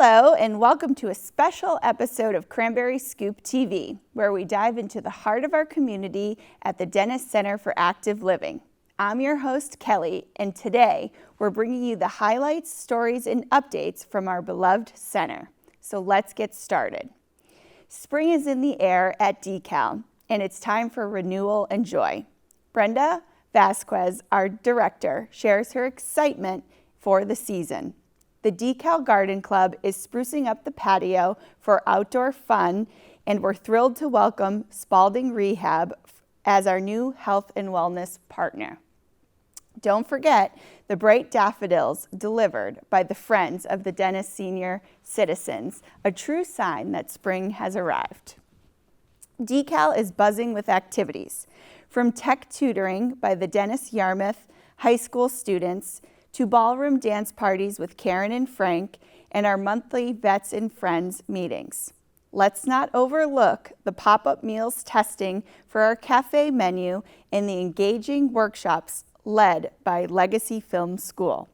Hello, and welcome to a special episode of Cranberry Scoop TV, where we dive into the heart of our community at the Dennis Center for Active Living. I'm your host, Kelly, and today we're bringing you the highlights, stories, and updates from our beloved center. So let's get started. Spring is in the air at DeKalb, and it's time for renewal and joy. Brenda Vasquez, our director, shares her excitement for the season. The DeKalb Garden Club is sprucing up the patio for outdoor fun, and we're thrilled to welcome Spalding Rehab as our new health and wellness partner. Don't forget the bright daffodils delivered by the Friends of the Dennis Senior Citizens, a true sign that spring has arrived. DeKalb is buzzing with activities, from tech tutoring by the Dennis Yarmouth High School students to ballroom dance parties with Karen and Frank, and our monthly Vets and Friends meetings. Let's not overlook the pop-up meals testing for our cafe menu and the engaging workshops led by Legacy Film School.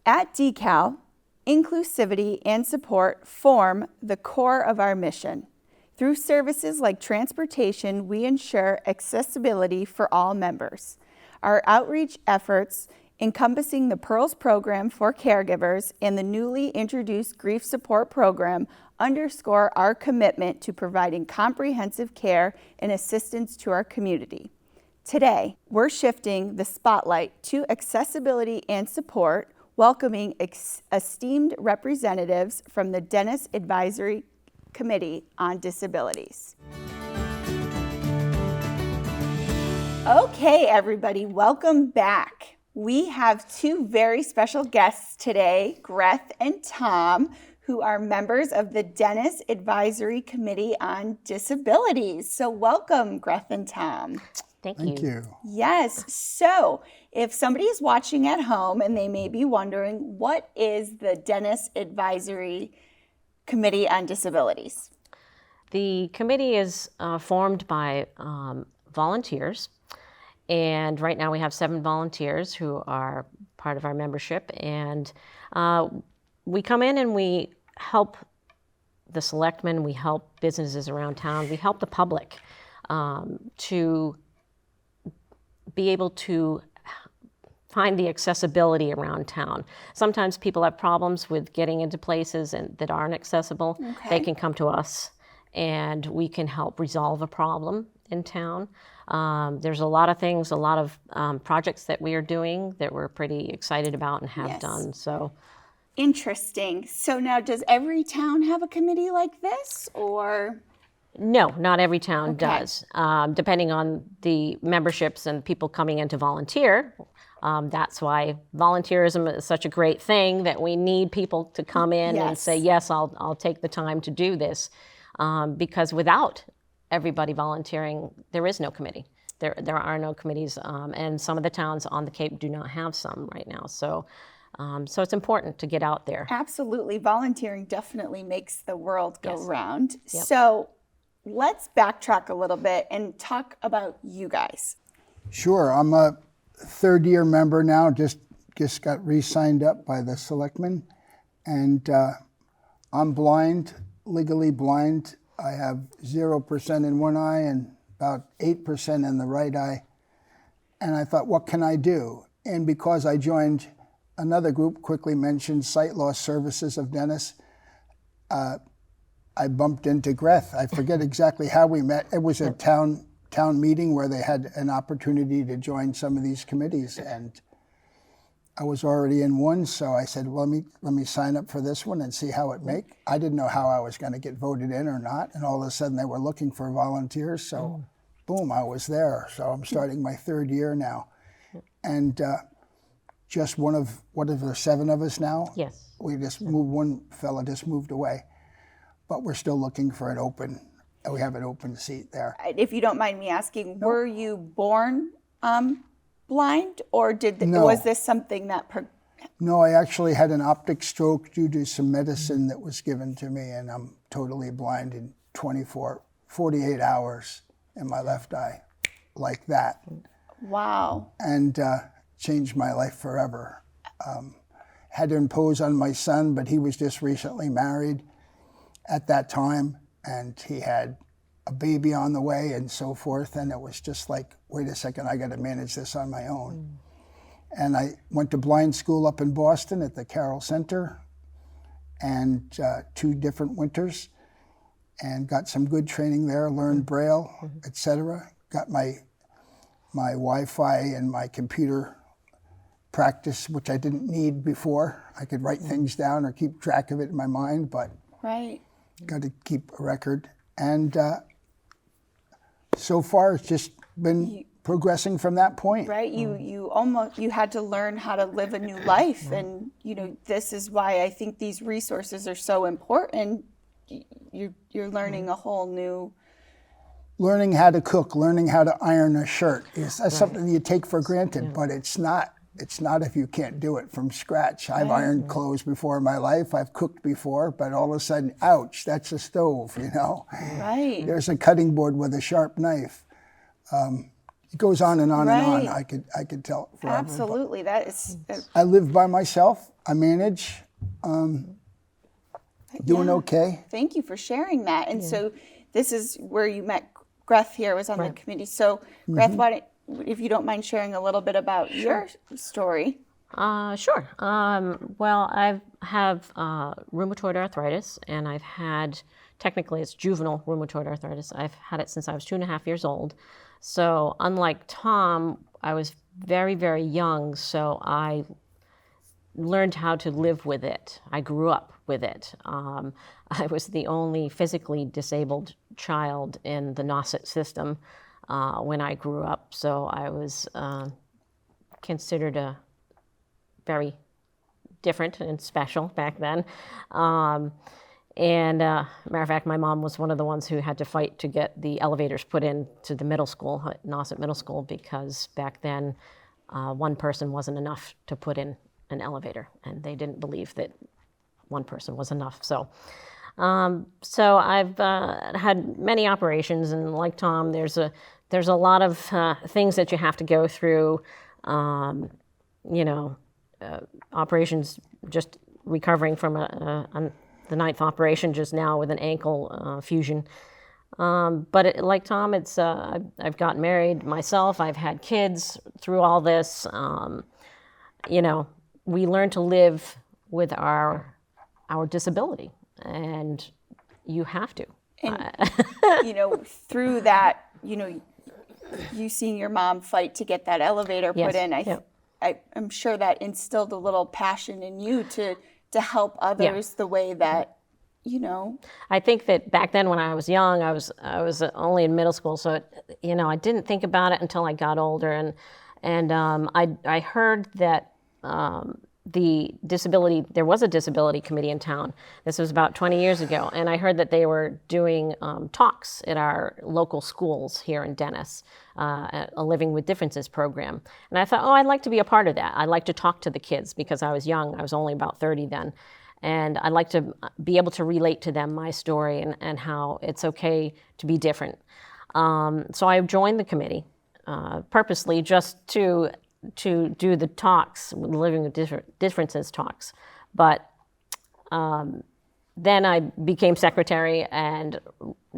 At DeKalb, inclusivity and support form the core of our mission. Through services like transportation, we ensure accessibility for all members. Our outreach efforts encompassing the Pearls program for caregivers and the newly introduced grief support program underscore our commitment to providing comprehensive care and assistance to our community. Today, we're shifting the spotlight to accessibility and support, welcoming esteemed representatives from the Dennis Advisory Committee on Disabilities. Okay, everybody, welcome back. We have two very special guests today, Greth and Tom, who are members of the Dennis Advisory Committee on Disabilities. So welcome, Greth and Tom. Thank you. Yes, so if somebody is watching at home and they may be wondering, what is the Dennis Advisory Committee on Disabilities? The committee is formed by volunteers. And right now we have 7 volunteers who are part of our membership. And we come in and we help the selectmen, we help businesses around town, we help the public to be able to find the accessibility around town. Sometimes people have problems with getting into places that aren't accessible. Okay. They can come to us and we can help resolve a problem in town. There's a lot of things, a lot of projects that we are doing that we're pretty excited about and have done. So interesting. So now, does every town have a committee like this, or? No, not every town does. Depending on the memberships and people coming in to volunteer. That's why volunteerism is such a great thing, that we need people to come in and say, yes, I'll take the time to do this. Because without everybody volunteering, there is no committee. There are no committees, and some of the towns on the Cape do not have some right now. So it's important to get out there. Absolutely. Volunteering definitely makes the world go round. Yep. So let's backtrack a little bit and talk about you guys. Sure. I'm a third-year member now, just got re-signed up by the selectmen. And I'm blind, legally blind. I have 0% in one eye and about 8% in the right eye. And I thought, what can I do? And because I joined another group, quickly mentioned Sight Loss Services of Dennis, I bumped into Greth. I forget exactly how we met. It was a town meeting where they had an opportunity to join some of these committees. And I was already in one, so I said, well, let me sign up for this one and see how it make. I didn't know how I was going to get voted in or not, and all of a sudden they were looking for volunteers, so boom, I was there. So I'm starting my 3rd year now. And just one of the 7 of us now? Yes. We just moved, one fella just moved away, but we're still looking for we have an open seat there. If you don't mind me asking, were you born blind, or No. Was this something that? No, I actually had an optic stroke due to some medicine that was given to me, and I'm totally blind in 48 hours in my left eye, like that. Wow. And changed my life forever. had to impose on my son, but he was just recently married at that time, and he had a baby on the way and so forth, and it was just like, wait a second, I got to manage this on my own. And I went to blind school up in Boston at the Carroll Center, and 2 different winters, and got some good training there, learned Braille, etc. Got my Wi-Fi and my computer practice, which I didn't need before. I could write things down or keep track of it in my mind, but Right. got to keep a record. And so far, it's just been progressing from that point. Right. You had to learn how to live a new life. And, this is why I think these resources are so important. You're learning a whole new. Learning how to cook, learning how to iron a shirt is something you take for granted, but it's not if you can't do it from scratch. I've ironed clothes before in my life, I've cooked before, but all of a sudden, ouch, that's a stove, Right. There's a cutting board with a sharp knife. It goes on and on and on. Right. I could tell forever. Absolutely. That is. I live by myself. I manage. Doing okay. Thank you for sharing that. And so this is where you met Greth here, was on the committee. So Greth, if you don't mind sharing a little bit about your story. Sure. Well, I have rheumatoid arthritis, and I've had, technically it's juvenile rheumatoid arthritis. I've had it since I was 2.5 years old. So unlike Tom, I was very, very young, so I learned how to live with it. I grew up with it. I was the only physically disabled child in the Nauset system when I grew up, so I was considered a very different and special back then. Matter of fact, my mom was one of the ones who had to fight to get the elevators put in to the middle school, Nauset Middle School, because back then one person wasn't enough to put in an elevator, and they didn't believe that one person was enough. So I've had many operations, and like Tom, there's a lot of things that you have to go through. Operations, just recovering from the 9th operation just now with an ankle fusion. But like Tom, I've gotten married myself. I've had kids through all this. We learn to live with our disability, and you have to. And, through that, you seeing your mom fight to get that elevator put in, I'm sure that instilled a little passion in you to help others the way that, I think that back then when I was young, I was only in middle school, so I didn't think about it until I got older, and I heard that there was a disability committee in town. This was about 20 years ago, and I heard that they were doing talks at our local schools here in Dennis, at a Living with Differences program. And I thought, I'd like to be a part of that. I'd like to talk to the kids because I was young. I was only about 30 then. And I'd like to be able to relate to them my story and how it's okay to be different. So I joined the committee purposely just to do the talks, Living with Differences talks. But then I became secretary, and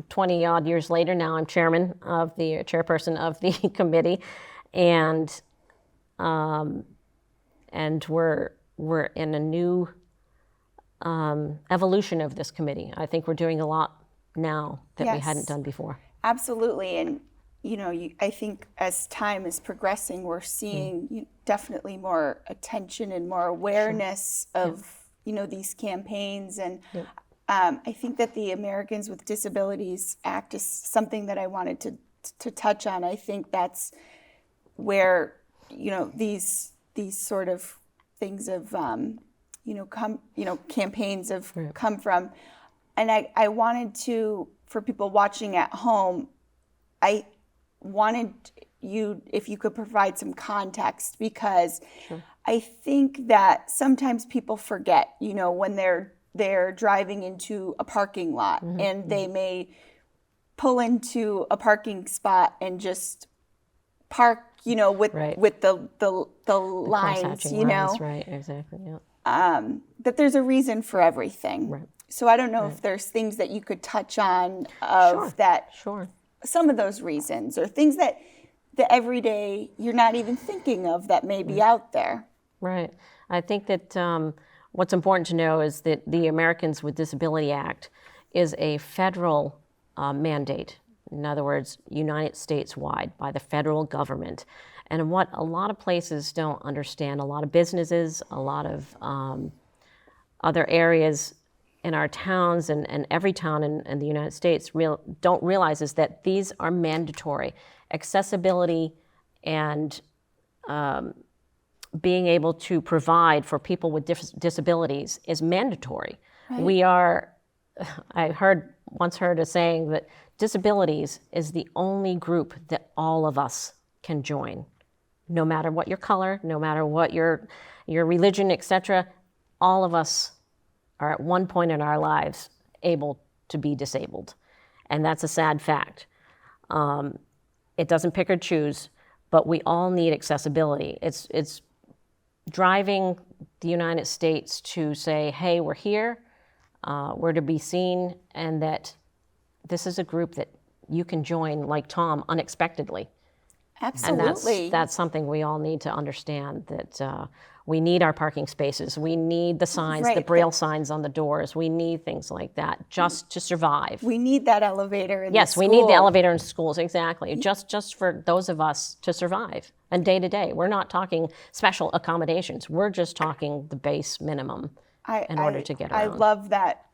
20 odd years later, now I'm chairperson of the committee, and we're in a new evolution of this committee. I think we're doing a lot now that we hadn't done before. Absolutely. And I think as time is progressing, we're seeing definitely more attention and more awareness of these campaigns. And I think that the Americans with Disabilities Act is something that I wanted to touch on. I think that's where these sort of things of campaigns have come from. And I wanted to, for people watching at home, I wanted you, if you could provide some context, because I think that sometimes people forget, when they're driving into a parking lot and they may pull into a parking spot and just park, with the lines, lines, right, exactly, yeah. that there's a reason for everything. Right. So I don't know if there's things that you could touch on of that, Sure. some of those reasons, or things that the everyday you're not even thinking of that may be out there. Right. I think that what's important to know is that the Americans with Disability Act is a federal mandate. In other words, United States wide by the federal government. And what a lot of places don't understand, a lot of businesses, a lot of other areas in our towns and every town in the United States don't realize is that these are mandatory. Accessibility and being able to provide for people with disabilities is mandatory. Right. I once heard a saying that disabilities is the only group that all of us can join. No matter what your color, no matter what your religion, etc., all of us are at one point in our lives able to be disabled. And that's a sad fact. It doesn't pick or choose, but we all need accessibility. It's driving the United States to say, hey, we're here, we're to be seen, and that this is a group that you can join, like Tom, unexpectedly. Absolutely. And that's something we all need to understand, that we need our parking spaces. We need the signs, the Braille signs on the doors. We need things like that just to survive. We need that elevator in Yes, the we school. need the elevator in schools, exactly. Just for those of us to survive. And day to day, we're not talking special accommodations. We're just talking the base minimum in order to get around. I love that,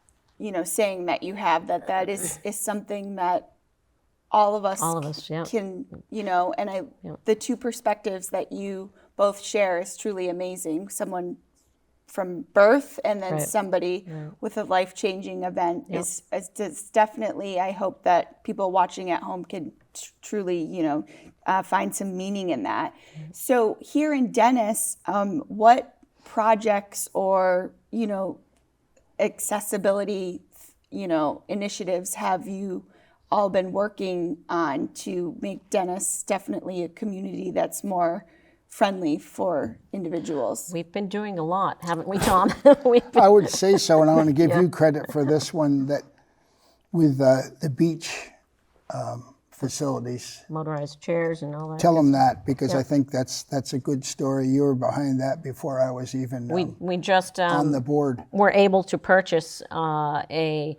saying that you have, that is something that all of us yeah. can, and the two perspectives that you both share is truly amazing. Someone from birth and then somebody with a life-changing event is definitely, I hope that people watching at home can truly, find some meaning in that. So here in Dennis, what projects or, accessibility, initiatives have you all been working on to make Dennis definitely a community that's more friendly for individuals? We've been doing a lot, haven't we, Tom? I would say so, and I want to give you credit for this one, that with the beach facilities. Motorized chairs and all that. Tell them that, because I think that's a good story. You were behind that before I was even we just on the board. Were able to purchase a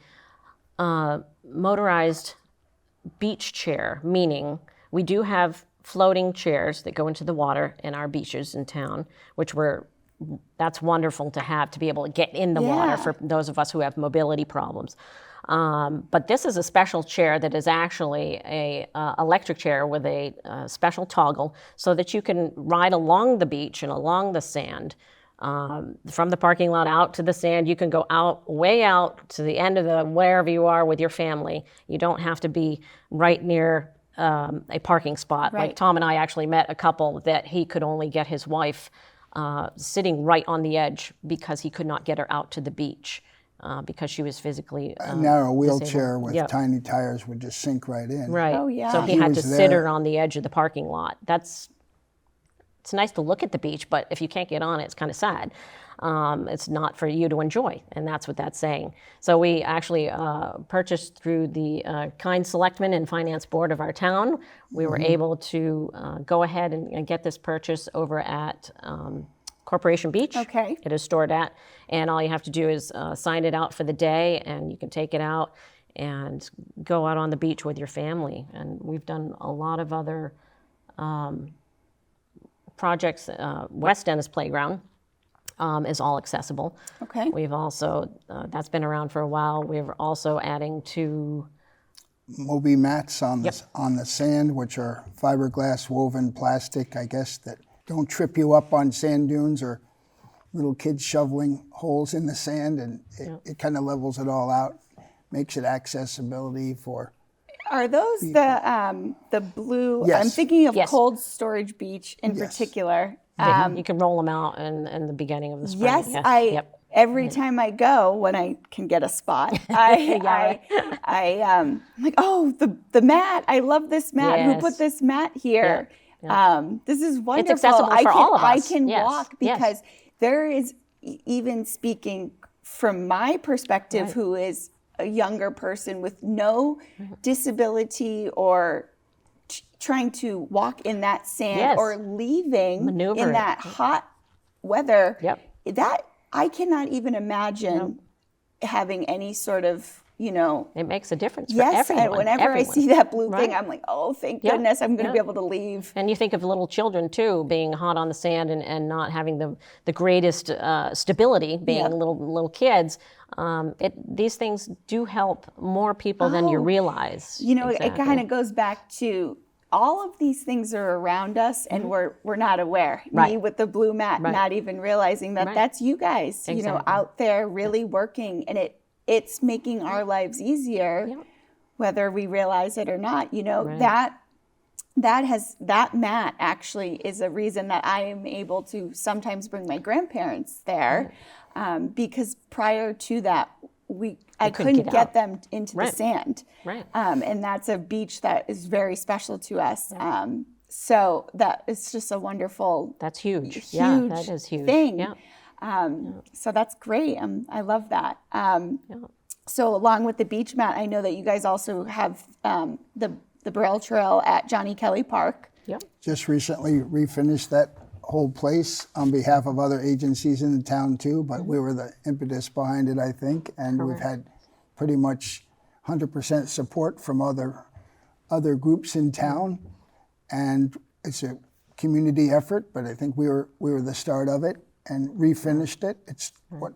motorized beach chair, meaning we do have floating chairs that go into the water in our beaches in town, that's wonderful to have, to be able to get in the water for those of us who have mobility problems. But this is a special chair that is actually a electric chair with a special toggle so that you can ride along the beach and along the sand. From the parking lot out to the sand, you can go way out to the end of wherever you are with your family. You don't have to be right near a parking spot. Right. Like Tom and I actually met a couple that he could only get his wife sitting right on the edge because he could not get her out to the beach because she was physically now a wheelchair disabled. with tiny tires would just sink right in. Right. Oh, yeah. So he He had was to sit there. her on the edge of the parking lot. It's nice to look at the beach, but if you can't get on it, it's kind of sad. It's not for you to enjoy, and that's what that's saying. So we actually purchased through the kind selectmen and finance board of our town. We were able to go ahead and get this purchase over at Corporation Beach. Okay. It is stored at, and all you have to do is sign it out for the day, and you can take it out and go out on the beach with your family. And we've done a lot of other projects. West Dennis Playground is all accessible. Okay. We've also, that's been around for a while. We're also adding to Moby mats on the sand, which are fiberglass woven plastic, I guess, that don't trip you up on sand dunes or little kids shoveling holes in the sand, and it kind of levels it all out, makes it accessibility for. Are those the blue? Yes. I'm thinking of Yes. Cold Storage Beach in Yes. particular. you can roll them out in the beginning of the spring. Yes, every time I go, when I can get a spot, I'm like, oh, the mat! I love this mat. Yes. Who put this mat here? This is wonderful. accessible for all of us. I can Yes. walk Yes. because there is, even speaking from my perspective, who is a younger person with no disability or trying to walk in that sand or leaving Maneuver in that hot weather, Yep. that I cannot even imagine having any sort of, It makes a difference for yes, everyone. and whenever I see that blue thing, I'm like, oh, thank Yeah, goodness I'm going to yeah. be able to leave. And you think of little children too, being hot on the sand and not having the greatest stability, being Yeah. little kids. These things do help more people than you realize. It kind of goes back to all of these things are around us and we're not aware. Right. Me with the blue mat, not even realizing that that's you guys, out there really working, and it's making our lives easier, whether we realize it or not. That mat actually is a reason that I am able to sometimes bring my grandparents there, because prior to that, I couldn't get them into the sand. Right. And that's a beach that is very special to us. So that is just a wonderful, That's huge. huge Yeah, that is huge. thing. Yeah. So that's great. I love that. So along with the beach mat, I know that you guys also have the Braille Trail at Johnny Kelly Park. Yep. Just recently refinished that whole place on behalf of other agencies in the town too, but we were the impetus behind it, I think, and we've had pretty much 100% support from other groups in town, and it's a community effort, but I think we were the start of it and refinished it. It's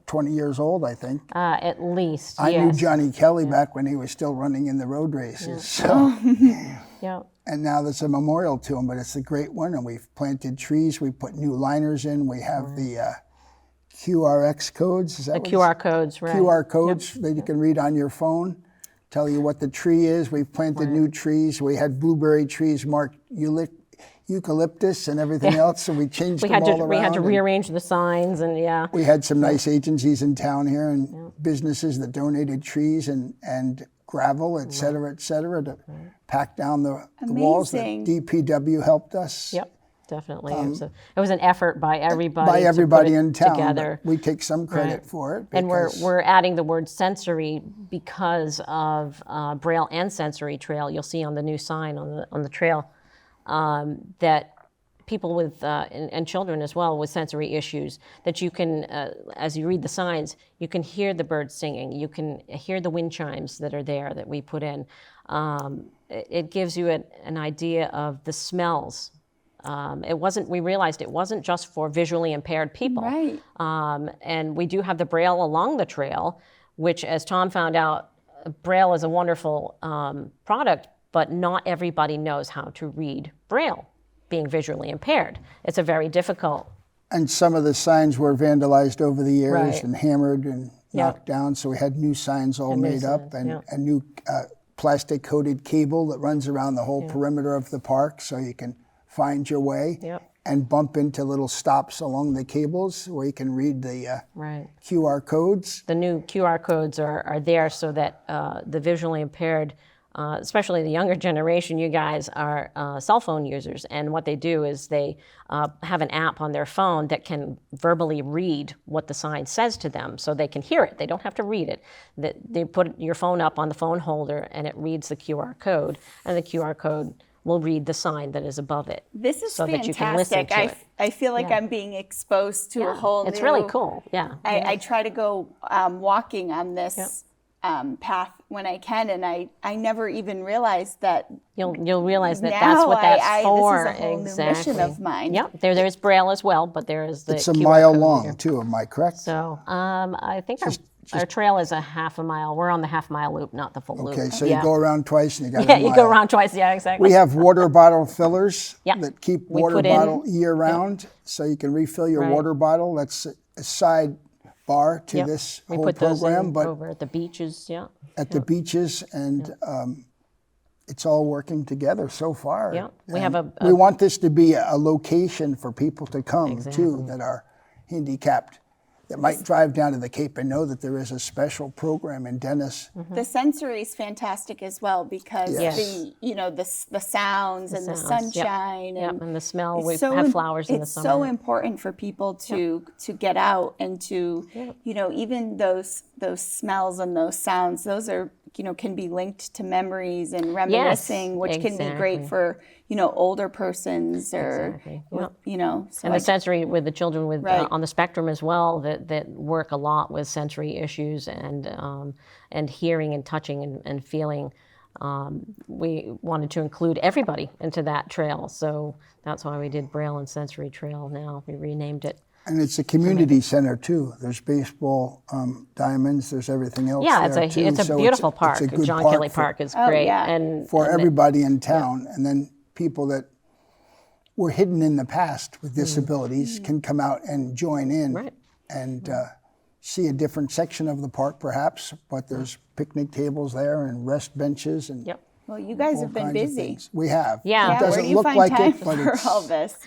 20 years old, I think. At least. I knew Johnny Kelly back when he was still running in the road races. So. Yeah. And now there's a memorial to him, but it's a great one. And we've planted trees. We put new liners in. We have the QRX codes. Is that what QR codes, right? QR codes that you can read on your phone, tell you what the tree is. We've planted new trees. We had blueberry trees marked eucalyptus and everything else, so we changed them all around. We had to rearrange the signs, and we had some nice agencies in town here and businesses that donated trees and gravel, et cetera, to pack down the walls. The DPW helped us. Yep, definitely. It was an effort by everybody. In town. Together. We take some credit for it. And we're adding the word sensory because of Braille and Sensory Trail. You'll see on the new sign on the trail that people with and children as well with sensory issues, that you can, as you read the signs, you can hear the birds singing, you can hear the wind chimes that are there that we put in. It gives you an idea of the smells. We realized it wasn't just for visually impaired people. Right. And we do have the Braille along the trail, which, as Tom found out, Braille is a wonderful product, but not everybody knows how to read Braille, being visually impaired. It's a very difficult. And some of the signs were vandalized over the years Right. and hammered and knocked down, so we had new signs all made up and a new plastic coated cable that runs around the whole perimeter of the park so you can find your way and bump into little stops along the cables where you can read the QR codes. The new QR codes are there so that the visually impaired, especially the younger generation, you guys are cell phone users, and what they do is they have an app on their phone that can verbally read what the sign says to them, so they can hear it. They don't have to read it. They put your phone up on the phone holder, and it reads the QR code, and the QR code will read the sign that is above it. This is so fantastic. That you can listen to it. I feel like I'm being exposed to a whole It's new... really cool, yeah. I try to go walking on this path when I can, and I never even realized that. You'll realize that now that's what that's for. This is a whole new mission of mine. Yeah, there's Braille as well, but there is the It's a QR mile code long reader. too, am I correct? So I think our trail is a half a mile. We're on the half mile loop, not the full loop. Okay, so you go around twice and you got a Yeah, mile. you go around twice. Yeah, exactly. We have water bottle fillers that keep We water put in- bottle year round, so you can refill your water bottle. That's a side bar to this we whole put those program, in but over at the beaches. Yeah. at the beaches, and it's all working together so far. Yeah, we And have we want this to be a location for people to come too that are handicapped. that might drive down to the Cape and know that there is a special program in Dennis. The sensory is fantastic as well because Yes. the sounds and the sounds, yep. sunshine Yep, and the smell. it's We so have im- flowers in the it's summer. so important for people to get out and to even those smells and those sounds, those are can be linked to memories and reminiscing, which can be great exactly. for older persons or Exactly, so And the sensory with the children with Right. on the spectrum as well that work a lot with sensory issues and hearing and touching and feeling. We wanted to include everybody into that trail, so that's why we did Braille and Sensory Trail. Now we renamed it. And it's a community center too. There's baseball diamonds. There's everything else. Yeah, there it's too. a So beautiful park. It's a good John park Kelly Park is Oh, great, yeah. and for and everybody in town. And then people that were hidden in the past with disabilities can come out and join in Right. and see a different section of the park, perhaps. But there's picnic tables there and rest benches and. Yep. well, you guys all have been kinds of busy. things. We have. Yeah. It Yeah, Where doesn't do you look find like time it, but for it's all this?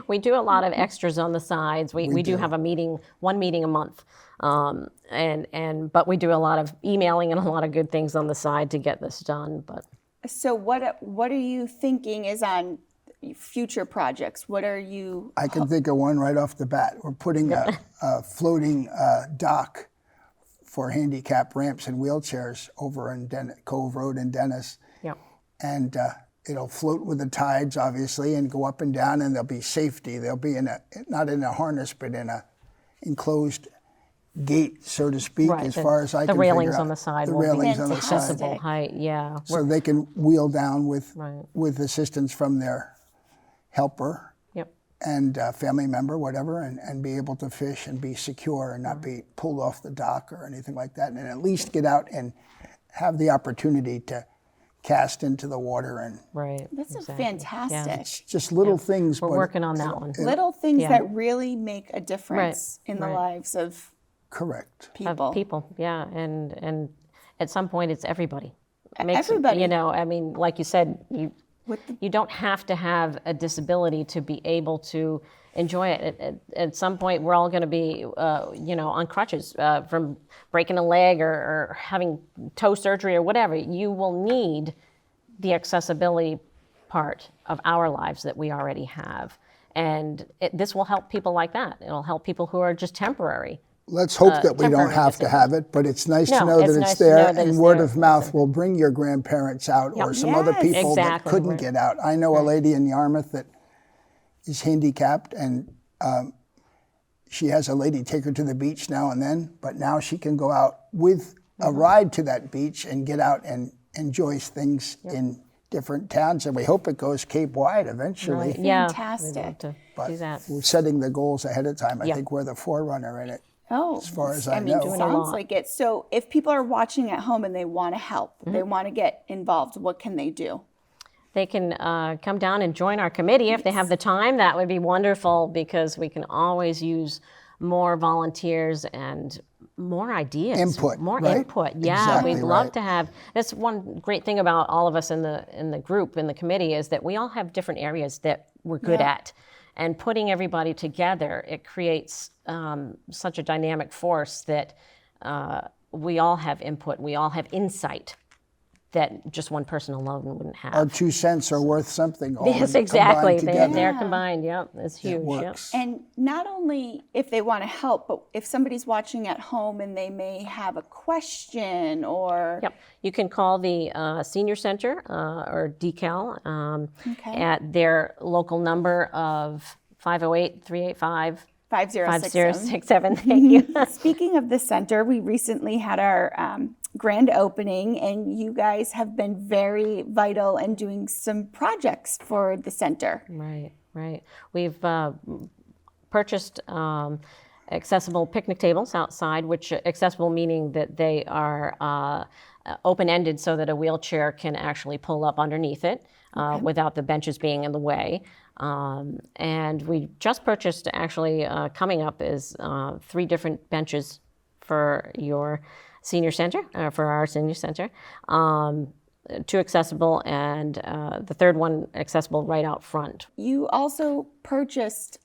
We do a lot of extras on the sides. We do do. have one meeting a month, but we do a lot of emailing and a lot of good things on the side to get this done. But So what are you thinking is on future projects? What are you? I can think of one right off the bat. We're putting a floating dock for handicap ramps and wheelchairs over in Cove Road in Dennis. yeah, And it'll float with the tides, obviously, and go up and down, and there'll be safety. They'll be not in a harness, but in a enclosed gate, so to speak, right. as far as I the can railings figure out. on the side The will be railings on the Fantastic. side. accessible height. Yeah, So they can wheel down with Right. assistance from their helper yep. and family member, whatever, and be able to fish and be secure and not be pulled off the dock or anything like that, and at least get out and have the opportunity to cast into the water. And Right. That's exactly. fantastic. it's just little things. We're but working on that one. Little things Yeah. that really make a difference in the right. lives of Correct. people. Of people, yeah, and at some point it's everybody. Everybody. I mean, like you said, With the- you don't have to have a disability to be able to enjoy it. At some point, we're all going to be, on crutches from breaking a leg or having toe surgery or whatever. You will need the accessibility part of our lives that we already have, and this will help people like that. It'll help people who are just temporary. Let's hope that we don't temporary have to have it, but it's nice to No, know it's that nice it's to know there, that and it's word there. of mouth will bring your grandparents out or some other Yes. people that Exactly, couldn't right. get out. I know a lady in Yarmouth that is handicapped, and she has a lady take her to the beach now and then, but now she can go out with a ride to that beach and get out and enjoy things in different towns, and we hope it goes Cape-wide eventually. Right. Yeah, Fantastic. we'd love to But do that. we're setting the goals ahead of time. I Yeah. think we're the forerunner in it. Oh, as far as I mean, know. Doing a sounds lot. like it. So, if people are watching at home and they want to help, they want to get involved, what can they do? They can come down and join our committee if they have the time. That would be wonderful because we can always use more volunteers and more ideas. Input, More right. input. Yeah, Exactly we'd love right. to have. That's one great thing about all of us in the group, in the committee, is that we all have different areas that we're good Yeah. at. And putting everybody together, it creates such a dynamic force that we all have input, we all have insight that just one person alone wouldn't have. Our 2 cents are worth something. All Yes, combined exactly. together. They're combined. Yep, it's huge. It Yep. works. And not only if they want to help, but if somebody's watching at home and they may have a question or Yep. You can call the senior center or DECAL Okay. at their local number of 508-385 5067. 5067. Thank you. Speaking of the center, we recently had our grand opening, and you guys have been very vital in doing some projects for the center. Right, right. We've purchased accessible picnic tables outside, which accessible meaning that they are open-ended so that a wheelchair can actually pull up underneath it without the benches being in the way. And we just purchased, actually coming up is 3 different benches for your senior center, for our senior center. 2 accessible, and the 3rd one accessible right out front. You also purchased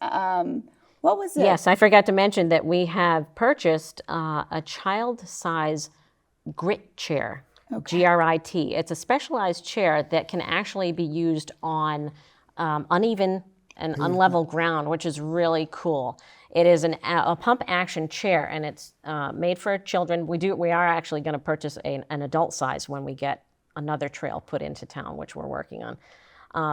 What was it? Yes, I forgot to mention that we have purchased a child-size grit chair, G-R-I-T. It's a specialized chair that can actually be used on uneven and unlevel ground, which is really cool. It is a pump action chair, and it's made for children. We are actually going to purchase an adult size when we get another trail put into town, which we're working on.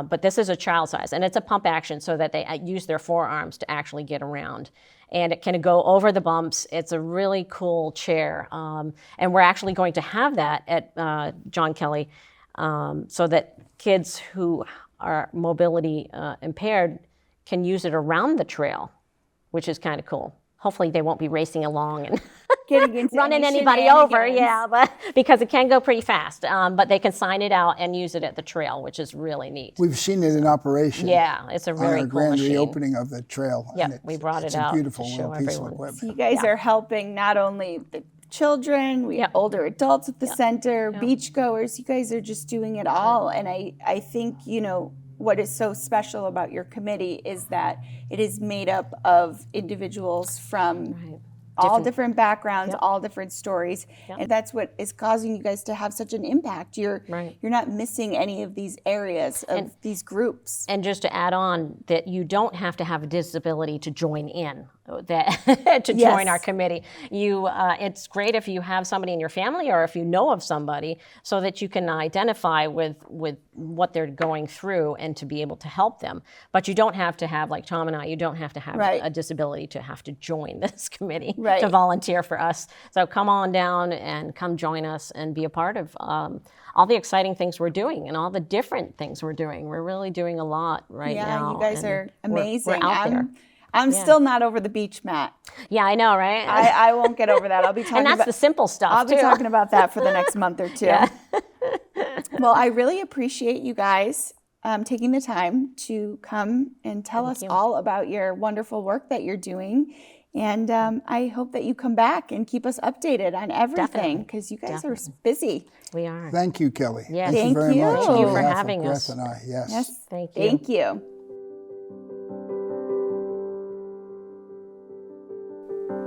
But this is a child size, and it's a pump action so that they use their forearms to actually get around. And it can go over the bumps. It's a really cool chair. And we're actually going to have that at John Kelly so that kids who are mobility impaired can use it around the trail, which is kind of cool. Hopefully they won't be racing along and Getting into running any anybody over, shenanigans. but because it can go pretty fast. But they can sign it out and use it at the trail, which is really neat. We've seen it in operation. Yeah, it's a On very our cool grand machine. reopening of the trail. Yep, and we brought it out It's a beautiful to little show piece everyone. of equipment. So you guys are helping not only the children, we have older adults at the center, beachgoers. You guys are just doing it all. And I think, what is so special about your committee is that it is made up of individuals from all different backgrounds, all different stories, and that's what is causing you guys to have such an impact. You're not missing any of these areas of these groups. And just to add on, that you don't have to have a disability to join in, to join our committee. It's great if you have somebody in your family or if you know of somebody, so that you can identify with what they're going through and to be able to help them. But you don't have to have, like Tom and I, you don't have to have a disability to have to join this committee, to volunteer for us. So come on down and come join us and be a part of all the exciting things we're doing and all the different things we're doing. We're really doing a lot now. Yeah, you guys are amazing. We're out there. I'm still not over the beach mat. Yeah, I know, right? I won't get over that. I'll be talking and that's about the simple stuff, I'll be talking about that for the next month or two. Yeah. Well, I really appreciate you guys taking the time to come and tell us all about your wonderful work that you're doing. And I hope that you come back and keep us updated on everything, because you guys are busy. We are. Thank you, Kelly. Yes. Thank you very Thank much. you. on Thank you for behalf of having Beth us. and I, yes. Yes. Thank you. Thank you.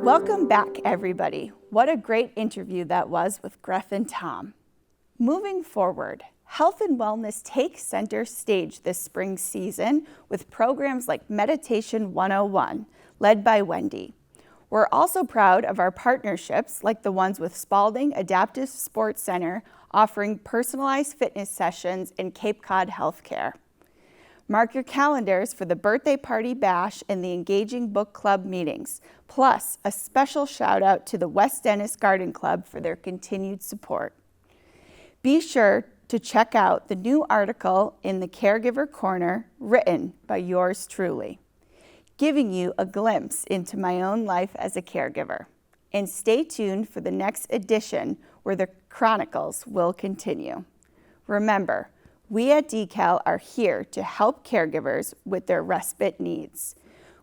Welcome back, everybody. What a great interview that was with Greth and Tom. Moving forward, health and wellness take center stage this spring season with programs like Meditation 101, led by Wendy. We're also proud of our partnerships like the ones with Spalding Adaptive Sports Center, offering personalized fitness sessions, and Cape Cod Healthcare. Mark your calendars for the birthday party bash and the engaging book club meetings, plus a special shout out to the West Dennis Garden Club for their continued support. Be sure to check out the new article in the Caregiver Corner written by yours truly, giving you a glimpse into my own life as a caregiver. And stay tuned for the next edition where the chronicles will continue. Remember, we at DECAL are here to help caregivers with their respite needs.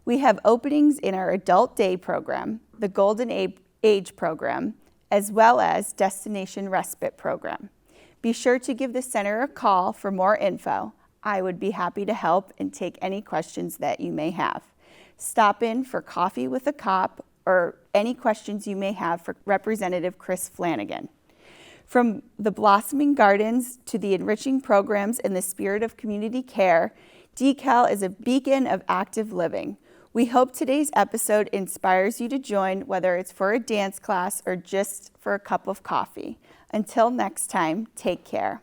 We have openings in our Adult Day program, the Golden Age program, as well as Destination Respite program. Be sure to give the center a call for more info. I would be happy to help and take any questions that you may have. Stop in for coffee with a cop or any questions you may have for Representative Chris Flanagan. From the blossoming gardens to the enriching programs in the spirit of community care, DECAL is a beacon of active living. We hope today's episode inspires you to join, whether it's for a dance class or just for a cup of coffee. Until next time, take care.